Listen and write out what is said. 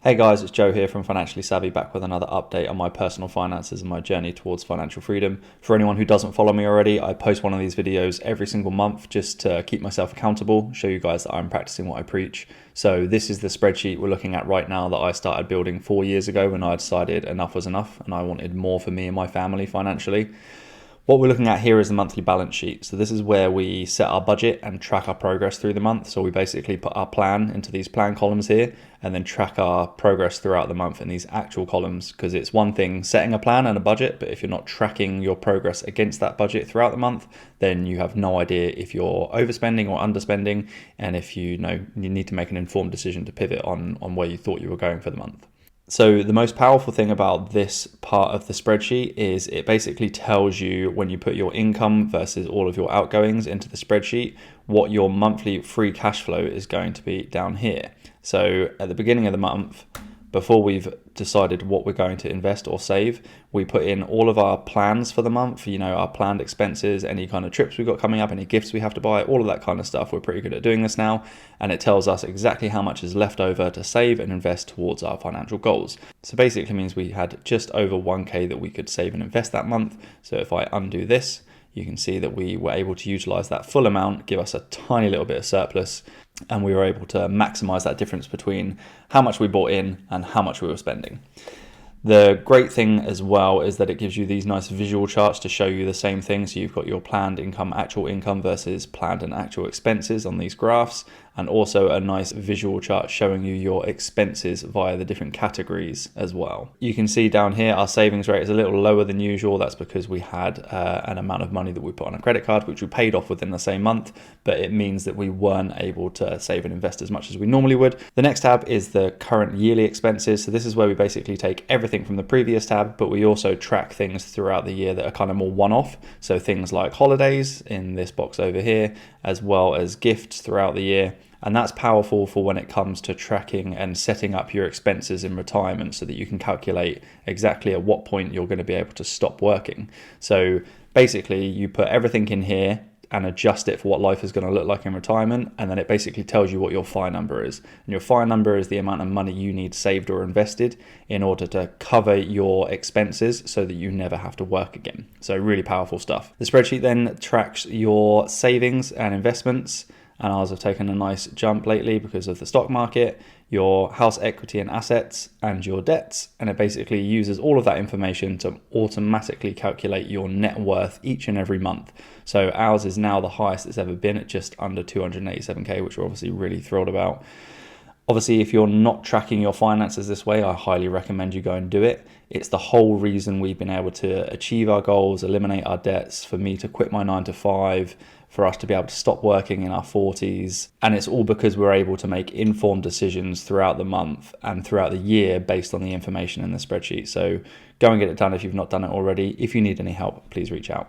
Hey guys, it's Joe here from Financially Savvy, back with another update on my personal finances and my journey towards financial freedom. For anyone who doesn't follow me already, I post one of these videos every single month just to keep myself accountable, show you guys that I'm practicing what I preach. So this is the spreadsheet we're looking at right now that I started building 4 years ago when I decided enough was enough and I wanted more for me and my family financially. What we're looking at here is the monthly balance sheet. So this is where we set our budget and track our progress through the month. So we basically put our plan into these plan columns here and then track our progress throughout the month in these actual columns, because it's one thing setting a plan and a budget, but if you're not tracking your progress against that budget throughout the month, then you have no idea if you're overspending or underspending, and if you need to make an informed decision to pivot on where you thought you were going for the month. So the most powerful thing about this part of the spreadsheet is it basically tells you, when you put your income versus all of your outgoings into the spreadsheet, what your monthly free cash flow is going to be down here. So at the beginning of the month, before we've decided what we're going to invest or save, we put in all of our plans for the month, our planned expenses, any kind of trips we've got coming up, any gifts we have to buy, all of that kind of stuff. We're pretty good at doing this now, and it tells us exactly how much is left over to save and invest towards our financial goals. So basically means we had just over 1K that we could save and invest that month. So if I undo this, you can see that we were able to utilize that full amount, give us a tiny little bit of surplus, and we were able to maximize that difference between how much we bought in and how much we were spending. The great thing as well is that it gives you these nice visual charts to show you the same thing. So you've got your planned income, actual income versus planned and actual expenses on these graphs, and also a nice visual chart showing you your expenses via the different categories as well. You can see down here our savings rate is a little lower than usual. That's because we had an amount of money that we put on a credit card, which we paid off within the same month, but it means that we weren't able to save and invest as much as we normally would. The next tab is the current yearly expenses. So this is where we basically take everything from the previous tab, but we also track things throughout the year that are kind of more one-off. So things like holidays in this box over here, as well as gifts throughout the year. And that's powerful for when it comes to tracking and setting up your expenses in retirement, so that you can calculate exactly at what point you're going to be able to stop working. So basically you put everything in here and adjust it for what life is going to look like in retirement, and then it basically tells you what your FI number is. And your FI number is the amount of money you need saved or invested in order to cover your expenses so that you never have to work again. So really powerful stuff. The spreadsheet then tracks your savings and investments, and ours have taken a nice jump lately because of the stock market, your house equity and assets, and your debts. And it basically uses all of that information to automatically calculate your net worth each and every month. So ours is now the highest it's ever been at just under 287K, which we're obviously really thrilled about. Obviously, if you're not tracking your finances this way, I highly recommend you go and do it. It's the whole reason we've been able to achieve our goals, eliminate our debts, for me to quit my 9 to 5, for us to be able to stop working in our 40s. And it's all because we're able to make informed decisions throughout the month and throughout the year based on the information in the spreadsheet. So go and get it done if you've not done it already. If you need any help, please reach out.